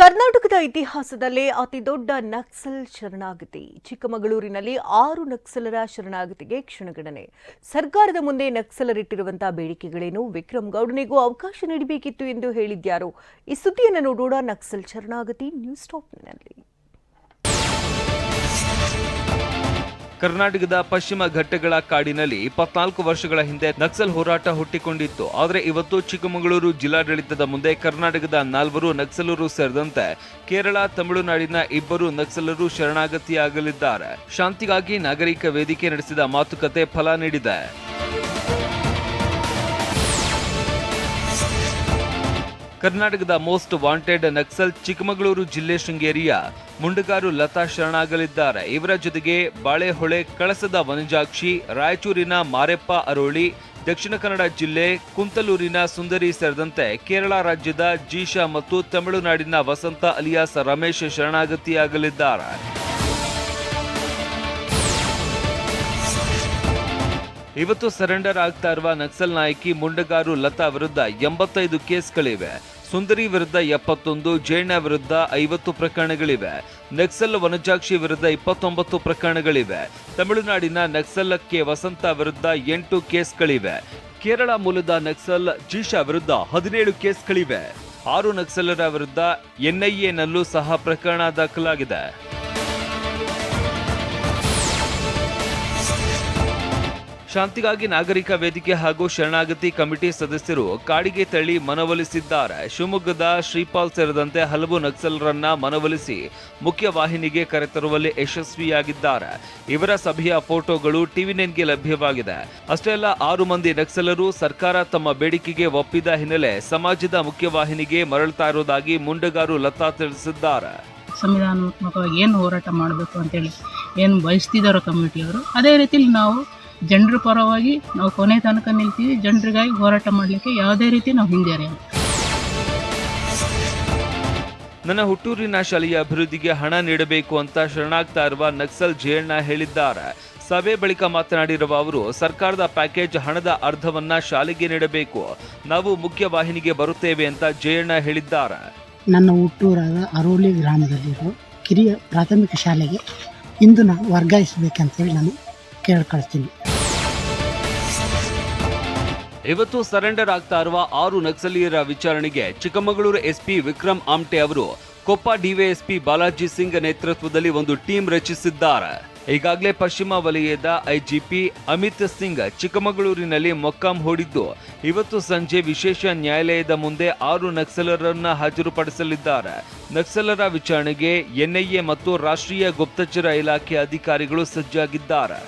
ಕರ್ನಾಟಕದ ಇತಿಹಾಸದಲ್ಲೇ ಅತಿದೊಡ್ಡ ನಕ್ಸಲ್ ಶರಣಾಗತಿ. ಚಿಕ್ಕಮಗಳೂರಿನಲ್ಲಿ 6 ನಕ್ಸಲರ ಶರಣಾಗತಿಗೆ ಕ್ಷಣಗಣನೆ. ಸರ್ಕಾರದ ಮುಂದೆ ನಕ್ಸಲರಿಟ್ಟಿರುವಂತಹ ಬೇಡಿಕೆಗಳೇನು? ವಿಕ್ರಮ್ ಗೌಡನಿಗೂ ಅವಕಾಶ ನೀಡಬೇಕಿತ್ತು ಎಂದು ಹೇಳಿದ್ಯಾರು? ಈ ಸುದ್ದಿಯನ್ನು ನೋಡೋಣ ನಕ್ಸಲ್ ಶರಣಾಗತಿ ನ್ಯೂಸ್ ಟಾಪ್ನಲ್ಲಿ. ಕರ್ನಾಟಕದ ಪಶ್ಚಿಮ ಘಟ್ಟಗಳ ಕಾಡಿನಲ್ಲಿ 24 ವರ್ಷಗಳ ಹಿಂದೆ ನಕ್ಸಲ್ ಹೋರಾಟ ಹುಟ್ಟಿಕೊಂಡಿತ್ತು. ಆದರೆ ಇವತ್ತು ಚಿಕ್ಕಮಗಳೂರು ಜಿಲ್ಲಾಡಳಿತದ ಮುಂದೆ ಕರ್ನಾಟಕದ 4 ನಕ್ಸಲರು ಸೇರಿದಂತೆ ಕೇರಳ, ತಮಿಳುನಾಡಿನ 2 ನಕ್ಸಲರು ಶರಣಾಗತಿಯಾಗಲಿದ್ದಾರೆ. ಶಾಂತಿಗಾಗಿ ನಾಗರಿಕ ವೇದಿಕೆ ನಡೆಸಿದ ಮಾತುಕತೆ ಫಲ ನೀಡಿದೆ. ಕರ್ನಾಟಕದ ಮೋಸ್ಟ್ ವಾಂಟೆಡ್ ನಕ್ಸಲ್ ಚಿಕ್ಕಮಗಳೂರು ಜಿಲ್ಲೆ ಶೃಂಗೇರಿಯ ಮುಂಡಗಾರು ಲತಾ ಶರಣಾಗಲಿದ್ದಾರೆ. ಇವರ ಜೊತೆಗೆ ಬಾಳೆಹೊಳೆ, ಕಳಸದ ವನಜಾಕ್ಷಿ, ರಾಯಚೂರಿನ ಮಾರೆಪ್ಪ ಅರೋಳಿ, ದಕ್ಷಿಣ ಕನ್ನಡ ಜಿಲ್ಲೆ ಕುಂತಲೂರಿನ ಸುಂದರಿ ಸೇರಿದಂತೆ ಕೇರಳ ರಾಜ್ಯದ ಜೀಶಾ ಮತ್ತು ತಮಿಳುನಾಡಿನ ವಸಂತ ಅಲಿಯಾಸ್ ರಮೇಶ್ ಶರಣಾಗತಿಯಾಗಲಿದ್ದಾರೆ. ಇವತ್ತು ಸರೆಂಡರ್ ಆಗ್ತಾ ಇರುವ ನಕ್ಸಲ್ ನಾಯಕಿ ಮುಂಡಗಾರು ಲತಾ ವಿರುದ್ಧ 85 ಕೇಸ್ಗಳಿವೆ. ಸುಂದರಿ ವಿರುದ್ಧ 71, ಜೈನ ವಿರುದ್ಧ 50 ಪ್ರಕರಣಗಳಿವೆ. ನಕ್ಸಲ್ ವನಜಾಕ್ಷಿ ವಿರುದ್ಧ 29 ಪ್ರಕರಣಗಳಿವೆ. ತಮಿಳುನಾಡಿನ ನಕ್ಸಲ್ ಕೆ ವಸಂತ ವಿರುದ್ಧ 8 ಕೇಸ್ಗಳಿವೆ. ಕೇರಳ ಮೂಲದ ನಕ್ಸಲ್ ಜೀಶಾ ವಿರುದ್ಧ 17 ಕೇಸ್ಗಳಿವೆ. 6 ನಕ್ಸಲರ ವಿರುದ್ಧ ಎನ್ಐಎನಲ್ಲೂ ಸಹ ಪ್ರಕರಣ ದಾಖಲಾಗಿದೆ. ಶಾಂತಿಗಾಗಿ ನಾಗರಿಕ ವೇದಿಕೆ ಹಾಗೂ ಶರಣಾಗತಿ ಕಮಿಟಿ ಸದಸ್ಯರು ಕಾಡಿಗೆ ತೆರಳಿ ಮನವೊಲಿಸಿದ್ದಾರೆ. ಶಿವಮೊಗ್ಗದ ಶ್ರೀಪಾಲ್ ಸೇರಿದಂತೆ ಹಲವು ನಕ್ಸಲರನ್ನ ಮನವೊಲಿಸಿ ಮುಖ್ಯವಾಹಿನಿಗೆ ಕರೆತರುವಲ್ಲಿ ಯಶಸ್ವಿಯಾಗಿದ್ದಾರೆ. ಇವರ ಸಭೆಯ ಫೋಟೋಗಳು ಟಿವಿ9ಗೆ ಲಭ್ಯವಾಗಿದೆ. ಅಷ್ಟೇ ಅಲ್ಲ, 6 ಮಂದಿ ನಕ್ಸಲರು ಸರ್ಕಾರ ತಮ್ಮ ಬೇಡಿಕೆಗೆ ಒಪ್ಪಿದ ಹಿನ್ನೆಲೆ ಸಮಾಜದ ಮುಖ್ಯವಾಹಿನಿಗೆ ಮರಳುತ್ತಾ ಇರುವುದಾಗಿ ಮುಂಡಗಾರು ಲತಾ ತಿಳಿಸಿದ್ದಾರೆ. ಸಂವಿಧಾನಾತ್ಮಕವಾಗಿ ಏನು ಹೋರಾಟ ಮಾಡಬೇಕು ಅಂತೇಳಿ ಏನು ಬಯಸ್ತಿದ್ದಾರೋ ಕಮಿಟಿಯವರು, ಅದೇ ರೀತಿಯಲ್ಲಿ ನಾವು ಜನರ ಪರವಾಗಿ ನಾವು ಕೊನೆ ತನಕ ನಿಲ್ತೀವಿ. ಜನರಿಗಾಗಿ ಹೋರಾಟ ಮಾಡಲಿಕ್ಕೆ ಯಾವುದೇ ರೀತಿ ನಾವು ಹಿಂಜರಿಯಲ್ಲ. ನನ್ನ ಹುಟ್ಟೂರಿನ ಶಾಲೆಯ ಅಭಿವೃದ್ಧಿಗೆ ಹಣ ನೀಡಬೇಕು ಅಂತ ಶರಣಾಗ್ತಾ ಇರುವ ನಕ್ಸಲ್ ಜಯಣ್ಣ ಹೇಳಿದ್ದಾರೆ. ಸಭೆ ಬಳಿಕ ಮಾತನಾಡಿರುವ ಅವರು, ಸರ್ಕಾರದ ಪ್ಯಾಕೇಜ್ ಹಣದ ಅರ್ಧವನ್ನ ಶಾಲೆಗೆ ನೀಡಬೇಕು, ನಾವು ಮುಖ್ಯವಾಹಿನಿಗೆ ಬರುತ್ತೇವೆ ಅಂತ ಜಯಣ್ಣ ಹೇಳಿದ್ದಾರೆ. ನನ್ನ ಹುಟ್ಟೂರಾದ ಅರೋಲಿ ಗ್ರಾಮದಲ್ಲಿರೋ ಕಿರಿಯ ಪ್ರಾಥಮಿಕ ಶಾಲೆಗೆ ಇಂದು ನಾವು ವರ್ಗಾಯಿಸಬೇಕಂತೇಳಿ ನಾನು ಕೇಳ್ಕೊಳ್ತೀನಿ. ಇವತ್ತು ಸರೆಂಡರ್ ಆಗ್ತಾ ಇರುವ 6 ನಕ್ಸಲೀಯರ ವಿಚಾರಣೆಗೆ ಚಿಕ್ಕಮಗಳೂರು ಎಸ್ಪಿ ವಿಕ್ರಮ್ ಆಮ್ಟೆ ಅವರು ಕೊಪ್ಪ ಡಿವೈಎಸ್ಪಿ ಬಾಲಾಜಿ ಸಿಂಗ್ ನೇತೃತ್ವದಲ್ಲಿ ಒಂದು ಟೀಮ್ ರಚಿಸಿದ್ದಾರೆ. ಈಗಾಗಲೇ ಪಶ್ಚಿಮ ವಲಯದ ಐಜಿಪಿ ಅಮಿತ್ ಸಿಂಗ್ ಚಿಕ್ಕಮಗಳೂರಿನಲ್ಲಿ ಮೊಕ್ಕಾಂ ಹೂಡಿದ್ದು, ಇವತ್ತು ಸಂಜೆ ವಿಶೇಷ ನ್ಯಾಯಾಲಯದ ಮುಂದೆ 6 ನಕ್ಸಲರನ್ನ ಹಾಜರುಪಡಿಸಲಿದ್ದಾರೆ. ನಕ್ಸಲರ ವಿಚಾರಣೆಗೆ ಎನ್ಐಎ ಮತ್ತು ರಾಷ್ಟ್ರೀಯ ಗುಪ್ತಚರ ಇಲಾಖೆ ಅಧಿಕಾರಿಗಳು ಸಜ್ಜಾಗಿದ್ದಾರೆ.